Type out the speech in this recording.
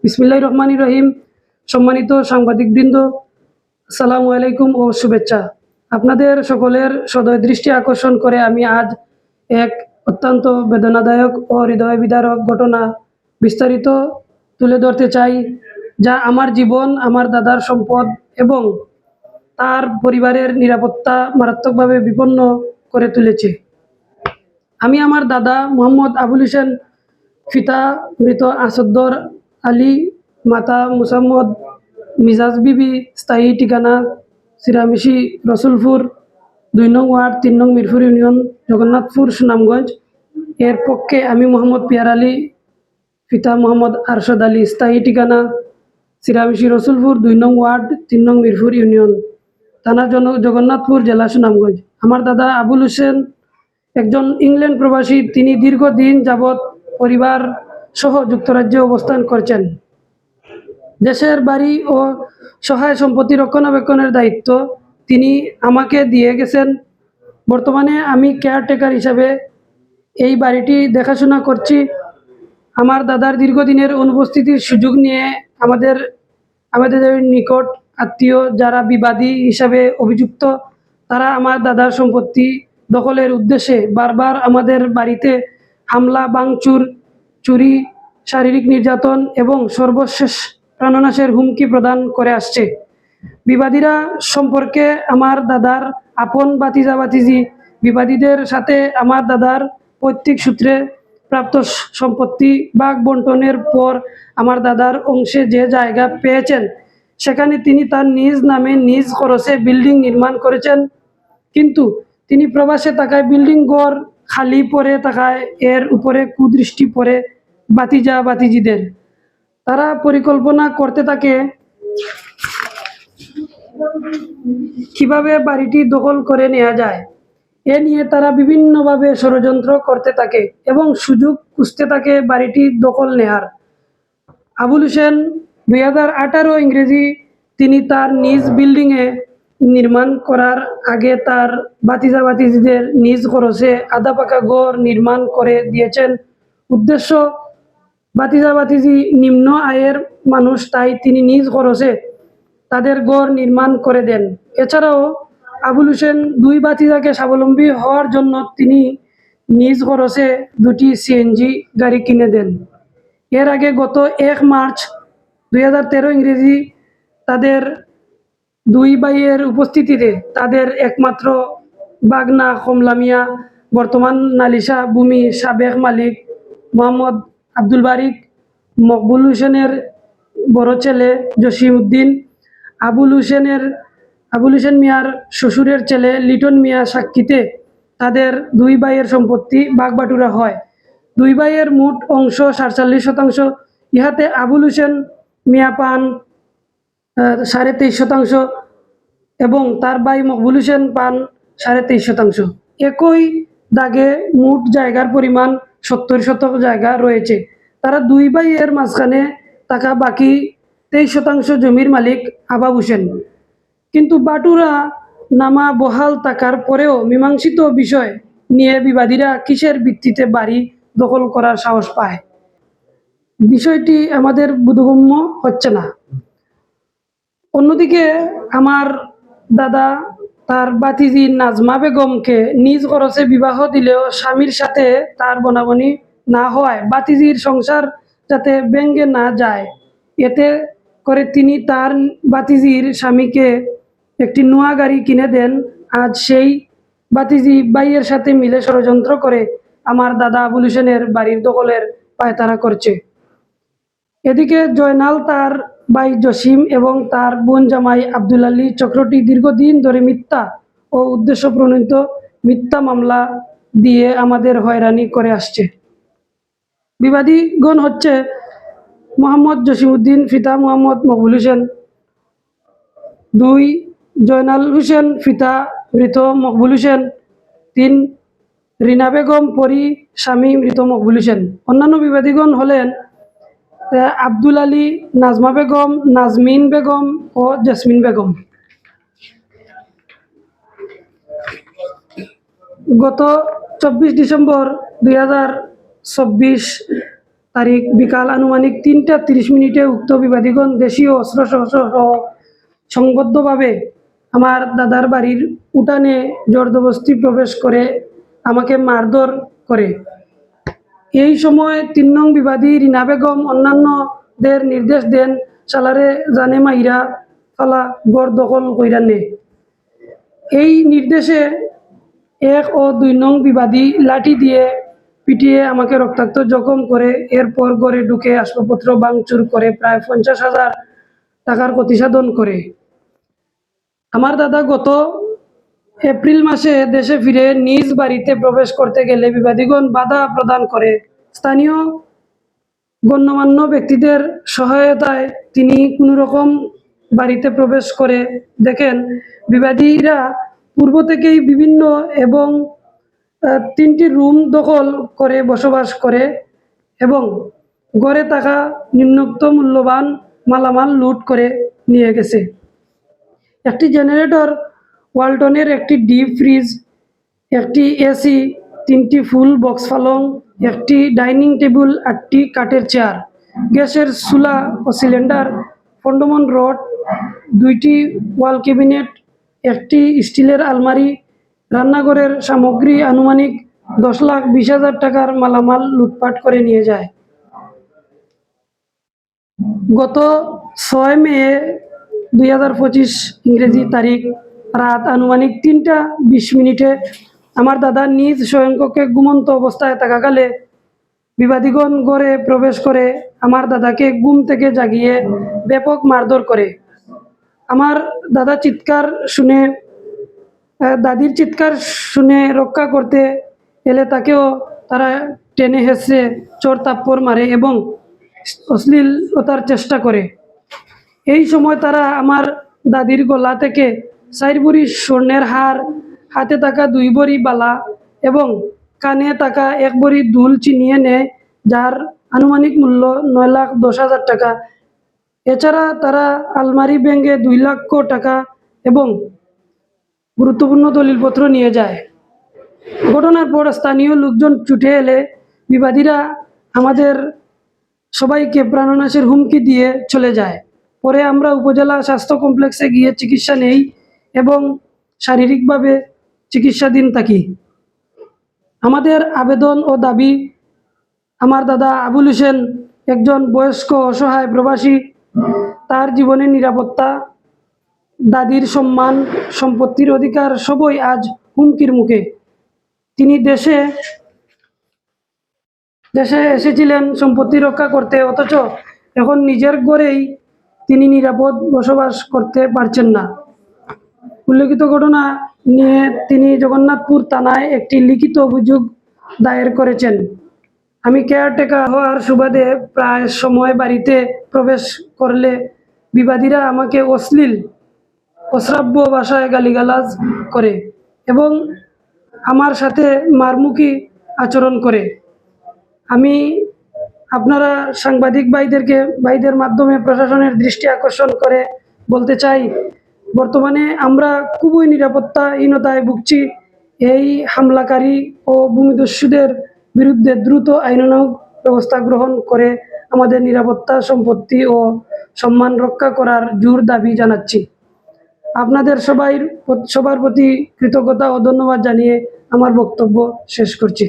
বিসমিল্লাহির রহমানির রহিম। সম্মানিত সাংবাদিকবৃন্দ, আসসালামু আলাইকুম ও শুভেচ্ছা। আপনাদের সকলের সদয় দৃষ্টি আকর্ষণ করে আমি আজ এক অত্যন্ত বেদনাদায়ক ও হৃদয় বিদারক ঘটনা বিস্তারিত তুলে ধরতে চাই, যা আমার জীবন, আমার দাদার সম্পদ এবং তার পরিবারের নিরাপত্তা মারাত্মকভাবে বিপন্ন করে তুলেছে। আমি আমার দাদা মোহাম্মদ আবুল হোসেন, পিতা মৃত আসাদুর আলী, মাতা মুসাম্মদ মিজাজ বিবি, স্থায়ী ঠিকানা সিরামিশি, রসুলপুর, 2 নং ওয়ার্ড, 3 নং মিরপুর ইউনিয়ন, জগন্নাথপুর, সুনামগঞ্জ। এর পক্ষে আমি মোহাম্মদ পিয়ার আলী, পিতা মোহাম্মদ আরশদ আলী, স্থায়ী ঠিকানা সিরামিশি, রসুলপুর, 2 নং ওয়ার্ড, 3 নং মিরপুর ইউনিয়ন, থানা জগন্নাথপুর, জেলা সুনামগঞ্জ। আমার দাদা আবুল হোসেন একজন ইংল্যান্ড প্রবাসী। তিনি দীর্ঘদিন যাবৎ পরিবার সহ যুক্তরাজ্যে অবস্থান করছেন। দেশের বাড়ি ও সহায় সম্পত্তি রক্ষণাবেক্ষণের দায়িত্ব তিনি আমাকে দিয়ে গেছেন। বর্তমানে আমি কেয়ারটেকার হিসাবে এই বাড়িটি দেখাশোনা করছি। আমার দাদার দীর্ঘদিনের অনুপস্থিতির সুযোগ নিয়ে আমাদের নিকট আত্মীয় যারা বিবাদী হিসাবে অভিযুক্ত, তারা আমার দাদার সম্পত্তি দখলের উদ্দেশ্যে বারবার আমাদের বাড়িতে হামলা, ভাঙচুর, চুরি, শারীরিক নির্যাতন এবং সর্বশেষ প্রাণনাশের হুমকি প্রদান করে আসছে। বিবাদীরা সম্পর্কে আমার দাদার আপন ভাতিজা ভাতিজি। বিবাদীদের সাথে আমার দাদার পৈতৃক সূত্রে প্রাপ্ত সম্পত্তি ভাগ বন্টনের পর আমার দাদার অংশে যে জায়গা পেয়েছেন, সেখানে তিনি তার নিজ নামে নিজ খরচে বিল্ডিং নির্মাণ করেছেন। কিন্তু তিনি প্রবাসে থাকায় বিল্ডিং ঘর খালি পড়ে থাকায় এর উপরে কুদৃষ্টি পড়ে ভাতিজা ভাতিজিদের। তারা পরিকল্পনা করতে থাকে কিভাবে বাড়িটি দখল করে নেওয়া যায়। এ নিয়ে তারা বিভিন্নভাবে ষড়যন্ত্র করতে থাকে এবং সুযোগ খুঁজতে থাকে বাড়িটি দখল নেয়ার। আবুল হোসেন 2018 ইংরেজি তিনি তার নিজ বিল্ডিংয়ে নির্মাণ করার আগে তার ভাতিজা ভাতিজিদের নিজ খরচে আধা পাকা ঘর নির্মাণ করে দিয়েছেন। উদ্দেশ্য, ভাতিজা ভাতিজি নিম্ন আয়ের মানুষ, তাই তিনি নিজ খরচে তাদের ঘর নির্মাণ করে দেন। এছাড়াও আবুল হোসেন 2 ভাতিজাকে স্বাবলম্বী হওয়ার জন্য তিনি নিজ খরচে 2টি সিএনজি গাড়ি কিনে দেন। এর আগে গত 1 মার্চ 2013 ইংরেজি তাদের 2 ভাইয়ের উপস্থিতিতে তাদের একমাত্র বাগনা কমলা মিয়া, বর্তমান নালিশা ভূমি সাবেক মালিক মোহাম্মদ আব্দুল বারিক, মকবুল হোসেনের বড় ছেলে জসিম উদ্দিন, আবুল হোসেন মিয়ার শ্বশুরের ছেলে লিটন মিয়া সাক্ষীতে তাদের 2 ভাইয়ের সম্পত্তি ভাগবাটুরা হয়। 2 ভাইয়ের মোট অংশ 47%। ইহাতে আবুল হোসেন মিয়া পান 23.5% এবং তার ভাই মকবুল হোসেন পান 23.5%। একই দাগে মোট জায়গার পরিমাণ 70 শতক জায়গা রয়েছে। তারা 2 ভাইয়ের মাঝখানে থাকা বাকি 23% জমির মালিক আবাব হোসেন। কিন্তু বাটুরা নামা বহাল থাকার পরেও মীমাংসিত বিষয় নিয়ে বিবাদীরা কিসের ভিত্তিতে বাড়ি দখল করার সাহস পায়, বিষয়টি আমাদের বোধগম্য হচ্ছে না। অন্যদিকে আমার দাদা তার ভাতিজি নাজমা বেগমকে নিজ খরচে বিবাহ দিলেও স্বামীর সাথে তার বনাবনি না হওয়ায় ভাতিজির সংসার যাতে ভেঙে না যায়, এতে করে তিনি তার ভাতিজির স্বামীকে একটি নোয়া গাড়ি কিনে দেন। আজ সেই ভাতিজি ভাইয়ের সাথে মিলে ষড়যন্ত্র করে আমার দাদা আবুল হোসেনের বাড়ির দখলের পায়তারা করছে। এদিকে জয়নাল, তার ভাই জসিম এবং তার বোন জামাই আব্দুল আলী চক্রটি দীর্ঘদিন ধরে মিথ্যা ও উদ্দেশ্য প্রণীত মিথ্যা মামলা দিয়ে আমাদের হয়রানি করে আসছে। বিবাদীগণ হচ্ছে মোহাম্মদ জসিম উদ্দিন, পিতা মোহাম্মদ মকবুল হোসেন, 2 জয়নাল হোসেন, পিতা মৃত মকবুল হোসেন, 3 রিনা বেগম পরি, স্বামী মৃত মকবুল হোসেন। অন্যান্য বিবাদীগণ হলেন আব্দুল আলী, নাজমা বেগম, নাজমিন বেগম ও জেসমিন বেগম। গত 24 ডিসেম্বর 2024 তারিখ বিকাল আনুমানিক ৩টা ৩০ মিনিটে উক্ত বিবাদীগণ দেশীয় অস্ত্রশস্ত্র সংবদ্ধভাবে আমার দাদার বাড়ির উঠানে জবরদস্তি প্রবেশ করে আমাকে মারধর করে। এই সময় ৩ নং বিবাদী রিনা বেগম অন্যান্যদের নির্দেশ দেন, শালারে জানে মাইরা ফালা, গড় দখল কইরা নে। এই নির্দেশে ১ ও ২ নং বিবাদী লাঠি দিয়ে পিটিয়ে আমাকে রক্তাক্ত জখম করে এরপর ঘরে ঢুকে আসবাবপত্র ভাঙচুর করে প্রায় ৫০,০০০ টাকার ক্ষতিসাধন করে। আমার দাদা গত এপ্রিল মাসে দেশে ফিরে নিজ বাড়িতে প্রবেশ করতে গেলে বিবাদীগণ বাধা প্রদান করে। স্থানীয় গণ্যমান্য ব্যক্তিদের সহায়তায় তিনি কোনোরকম বাড়িতে প্রবেশ করে দেখেন বিবাদীরা পূর্ব থেকেই বিভিন্ন এবং ৩টি রুম দখল করে বসবাস করে এবং ঘরে থাকা নিম্নোক্ত মূল্যবান মালামাল লুট করে নিয়ে গেছে। একটি জেনারেটর, ওয়ালটনের একটি ডিপ ফ্রিজ, একটি এসি, 3টি ফুল বক্স পালং, একটি ডাইনিং টেবিল, 8টি কাঠের চেয়ার, গ্যাসের চুলা ও সিলিন্ডার, ফন্ডমন রড, 2টি ওয়াল ক্যাবিনেট, একটি স্টিলের আলমারি, রান্নাঘরের সামগ্রী আনুমানিক ১০,২০,০০০ টাকার মালামাল লুটপাট করে নিয়ে যায়। গত ৬ মে ২০২৫ ইংরেজি তারিখ রাত আনুমানিক ৩টা ২০ মিনিটে আমার দাদা নিজ স্বয়ংকক্ষে ঘুমন্ত অবস্থায় থাকাকালে বিবাদীগণ ঘরে প্রবেশ করে আমার দাদাকে ঘুম থেকে জাগিয়ে ব্যাপক মারধর করে। আমার দাদির চিৎকার শুনে রক্ষা করতে এলে তাকেও তারা টেনে হেঁচড়ে চোর থাপ্পড় মারে এবং অশ্লীলতার চেষ্টা করে। এই সময় তারা আমার দাদির গলা থেকে 4 ভরি স্বর্ণের হার, হাতে থাকা 2 ভরি বালা এবং কানে থাকা 1 ভরি দুল ছিনিয়ে নেয়, যার আনুমানিক মূল্য 9,10,000 টাকা। এছাড়া তারা আলমারি ভেঙে 2 লক্ষ টাকা এবং গুরুত্বপূর্ণ দলিলপত্র নিয়ে যায়। ঘটনার পর স্থানীয় লোকজন ছুটে এলে বিবাদীরা আমাদের সবাইকে প্রাণনাশের হুমকি দিয়ে চলে যায়। পরে আমরা উপজেলা স্বাস্থ্য কমপ্লেক্সে গিয়ে চিকিৎসা নেই এবং শারীরিকভাবে চিকিৎসাধীন থাকি। আমাদের আবেদন ও দাবি, আমার দাদা আবুল হোসেন একজন বয়স্ক অসহায় প্রবাসী, তার জীবনের নিরাপত্তা, দাদির সম্মান, সম্পত্তির অধিকার সবই আজ হুমকির মুখে। তিনি দেশে এসেছিলেন সম্পত্তি রক্ষা করতে, অথচ এখন নিজের ঘরেই তিনি নিরাপদ বসবাস করতে পারছেন না। উল্লেখিত ঘটনা নিয়ে তিনি জগন্নাথপুর থানায় একটি লিখিত অভিযোগ দায়ের করেছেন। আমি কেয়ারটেকার হওয়ার সুবাদে প্রায় সময় বাড়িতে প্রবেশ করলে বিবাদীরা আমাকে অশ্রাব্য ভাষায় গালিগালাজ করে এবং আমার সাথে মারমুখী আচরণ করে। আমি আপনারা সাংবাদিক ভাইদের মাধ্যমে প্রশাসনের দৃষ্টি আকর্ষণ করে বলতে চাই, বর্তমানে আমরা খুবই নিরাপত্তাহীনতায় ভুগছি। এই হামলাকারী ও ভূমিদস্যুদের বিরুদ্ধে দ্রুত আইনানুগ ব্যবস্থা গ্রহণ করে আমাদের নিরাপত্তা, সম্পত্তি ও সম্মান রক্ষা করার জোর দাবি জানাচ্ছি। আপনাদের সবার প্রতি কৃতজ্ঞতা ও ধন্যবাদ জানিয়ে আমার বক্তব্য শেষ করছি।